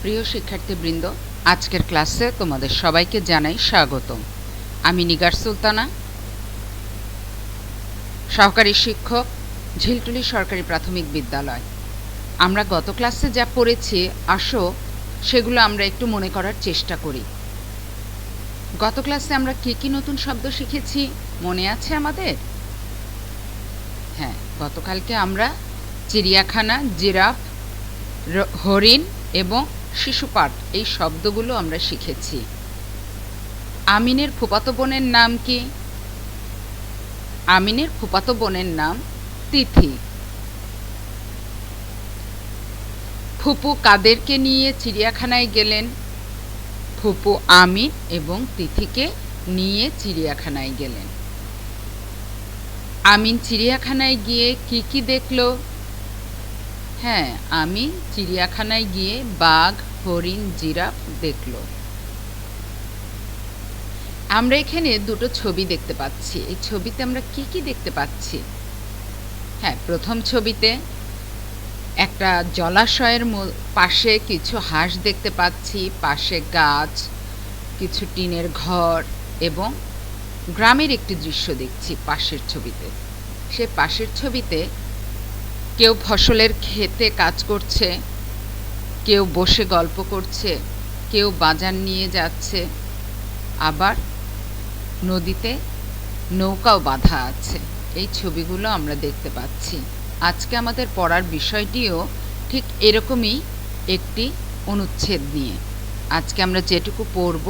প্রিয় শিক্ষার্থীবৃন্দ, আজকের ক্লাসে তোমাদের সবাইকে জানাই স্বাগতম। আমি নিগার সুলতানা, সহকারী শিক্ষক, ঝিলটুলি সরকারি প্রাথমিক বিদ্যালয়। আমরা গত ক্লাসে যা পড়েছি, আসো সেগুলো আমরা একটু মনে করার চেষ্টা করি। গত ক্লাসে আমরা কি নতুন শব্দ শিখেছি মনে আছে আমাদের? হ্যাঁ, গতকালকে আমরা চিড়িয়াখানা, জিরাফ, হরিণ এবং শিশু পার্ক এই শব্দগুলো আমরা শিখেছি। আমিনের ফুফাতো বোনের নাম কি? আমিনের ফুফাতো বোনের নাম তিথি। ফুপু কাদেরকে নিয়ে চিড়িয়াখানায় গেলেন? ফুপু আমিন এবং তিথিকে নিয়ে চিড়িয়াখানায় গেলেন। আমিন চিড়িয়াখানায় গিয়ে কি দেখলো? হ্যাঁ, আমিন চিড়িয়াখানায় গিয়ে বাঘ, হরিণ, জিরাফ দেখলো। আমরা এখানে দুটো ছবি দেখতে পাচ্ছি। এই ছবিতে আমরা কি দেখতে পাচ্ছি? হ্যাঁ, প্রথম ছবিতে একটা জলাশয়ের পাশে কিছু হাঁস দেখতে পাচ্ছি, পাশে গাছ, কিছু টিনের ঘর এবং গ্রামের একটি দৃশ্য দেখছি পাশের ছবিতে। সে পাশের ছবিতে কেউ ফসলের ক্ষেতে কাজ করছে, কেউ বসে গল্প করছে, কেউ বাজার নিয়ে যাচ্ছে, আবার নদীতে নৌকাও বাঁধা আছে। এই ছবিগুলো আমরা দেখতে পাচ্ছি। আজকে আমাদের পড়ার বিষয়টিও ঠিক এরকমই একটি অনুচ্ছেদ নিয়ে। আজকে আমরা যেটুকু পড়ব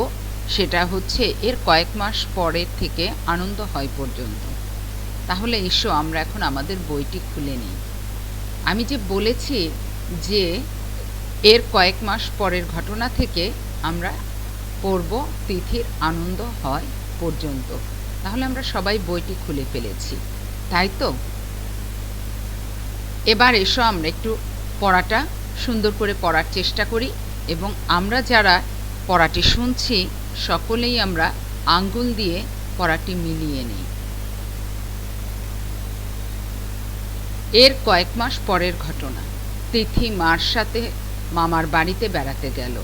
সেটা হচ্ছে এর কয়েক মাস পরের থেকে আনন্দ হয় পর্যন্ত। তাহলে এসো আমরা এখন আমাদের বইটি খুলে নিই। আমি যে বলেছি যে এর কয়েক মাস পরের ঘটনা থেকে আমরা পড়ব তিথির আনন্দ হয় পর্যন্ত। তাহলে আমরা সবাই বইটি খুলে ফেলেছি, তাই তো? এবার এসো আমরা একটু পড়াটা সুন্দর করে পড়ার চেষ্টা করি এবং আমরা যারা পড়াটি শুনছি সকলেই আমরা আঙ্গুল দিয়ে পড়াটি মিলিয়ে নিই। এর কয়েক মাস পরের ঘটনা। তিথি মার সাথে মামার বাড়িতে বেড়াতে গেল।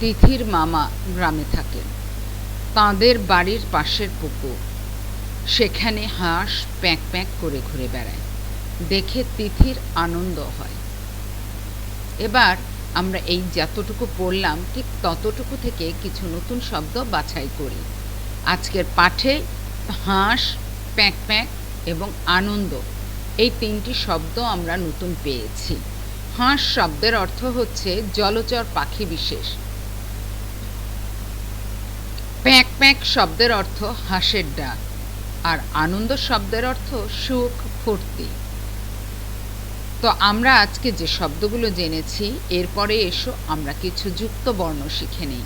তিথির মামা গ্রামে থাকেন। তাঁদের বাড়ির পাশের পুকুর, সেখানে হাঁস প্যাঁক প্যাঁক করে ঘুরে বেড়ায়। দেখে তিথির আনন্দ হয়। এবার আমরা এই যতটুকু পড়লাম ঠিক ততটুকু থেকে কিছু নতুন শব্দ বাছাই করি। আজকের পাঠে হাঁস, প্যাঁক প্যাঁক এবং আনন্দ এই তিনটি শব্দ আমরা নতুন পেয়েছি। হাঁস শব্দের অর্থ হচ্ছে জলচর পাখি বিশেষ। প্যাঁক প্যাঁক শব্দের অর্থ হাঁসের ডাক। আর আনন্দ শব্দের অর্থ সুখ, ফুর্তি। তো আমরা আজকে যে শব্দগুলো জেনেছি, এরপরে এসো আমরা কিছু যুক্ত বর্ণ শিখে নিই।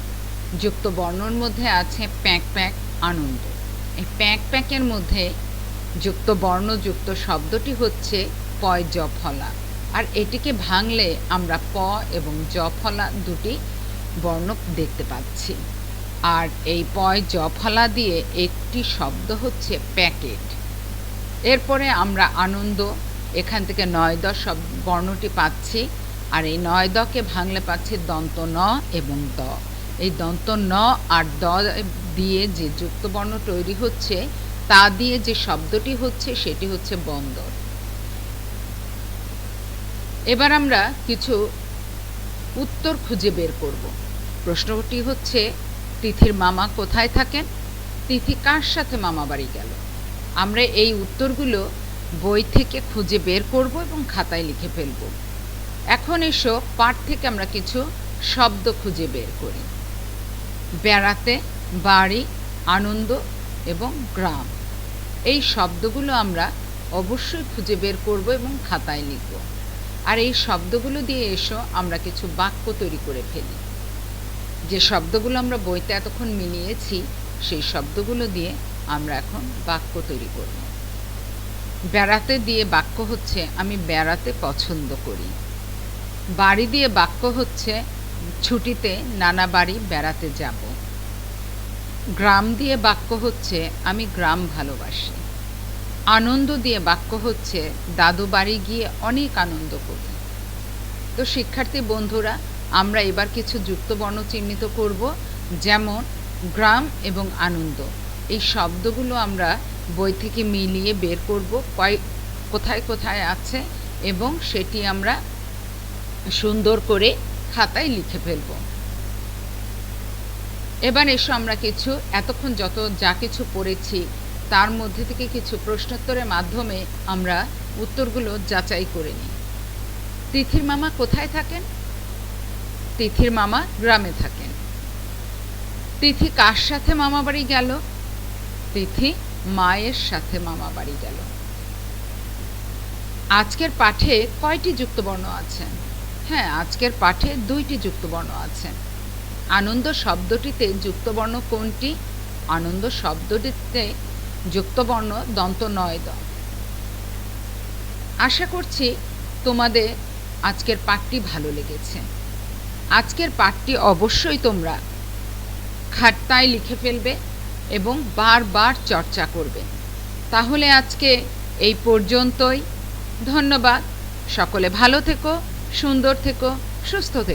যুক্ত বর্ণর মধ্যে আছে প্যাঁক প্যাঁক, আনন্দ। এই প্যাঁক প্যাঁকের মধ্যে যুক্ত বর্ণ যুক্ত শব্দটি হচ্ছে পয় জ ফলা। আর এটিকে ভাঙলে আমরা প এবং জ ফলা দুটি বর্ণ দেখতে পাচ্ছি। আর এই পয় জ ফলা দিয়ে একটি শব্দ হচ্ছে প্যাকেট। এরপরে আমরা আনন্দ, এখান থেকে নয় দ বর্ণটি পাচ্ছি। আর এই নয় দকে ভাঙলে পাচ্ছি দন্ত ন এবং দ। এই দন্ত ন আর দ দিয়ে যে যুক্ত বর্ণ তৈরি হচ্ছে, তা দিয়ে যে শব্দটি হচ্ছে সেটি হচ্ছে বন্দর। এবার আমরা কিছু উত্তর খুঁজে বের করব। প্রশ্নটি হচ্ছে, তিথির মামা কোথায় থাকেন? তিথি কার সাথে মামা বাড়ি গেল? আমরা এই উত্তরগুলো বই থেকে খুঁজে বের করব এবং খাতায় লিখে ফেলব। এখন এসো পাঠ থেকে আমরা কিছু শব্দ খুঁজে বের করি। বেড়াতে, বাড়ি, আনন্দ এবং গ্রাম এই শব্দগুলো আমরা অবশ্যই খুঁজে বের করব এবং খাতায় লিখব। আর এই শব্দগুলো দিয়ে এসো আমরা কিছু বাক্য তৈরি করে ফেলি। যে শব্দগুলো আমরা বইতে এতক্ষণ মিলিয়েছি সেই শব্দগুলো দিয়ে আমরা এখন বাক্য তৈরি করব। বেড়াতে দিয়ে বাক্য হচ্ছে আমি বেড়াতে পছন্দ করি। বাড়ি দিয়ে বাক্য হচ্ছে ছুটিতে নানা বাড়ি বেড়াতে যাব। গ্রাম দিয়ে বাক্য হচ্ছে আমি গ্রাম ভালোবাসি। আনন্দ দিয়ে বাক্য হচ্ছে দাদু বাড়ি গিয়ে অনেক আনন্দ করি। তো শিক্ষার্থী বন্ধুরা, আমরা এবার কিছু যুক্তবর্ণ চিহ্নিত করব, যেমন গ্রাম এবং আনন্দ। এই শব্দগুলো আমরা বই থেকে মিলিয়ে বের করব কোথায় কোথায় আছে, এবং সেটি আমরা সুন্দর করে খাতায় লিখে ফেলব। এবার এসো আমরা কিছু এতক্ষণ যা কিছু পড়েছি তার মধ্যে থেকে কিছু প্রশ্নোত্তরের মাধ্যমে আমরা উত্তরগুলো যাচাই করে নিই। তিথির মামা কোথায় থাকেন? তিথির মামা গ্রামে থাকেন। তিথি কার সাথে মামা বাড়ি গেল? তিথি মায়ের সাথে মামা বাড়ি গেল। আজকের পাঠে কয়টি যুক্তবর্ণ আছে? হ্যাঁ, আজকের পাঠে 2টি যুক্তবর্ণ আছে। আনন্দ শব্দটিতে যুক্তবর্ণ কোনটি? আনন্দ শব্দটিতে যুক্তবর্ণ দন্ত নয় দ। আশা করছি তোমাদের আজকের পাঠটি ভালো লেগেছে। আজকের পাঠটি অবশ্যই তোমরা খাতায় লিখে ফেলবে এবং বারবার চর্চা করবে। তাহলে আজকে এই পর্যন্তই। ধন্যবাদ। সকলে ভালো থেকো, সুন্দর থেকো, সুস্থ থেকো।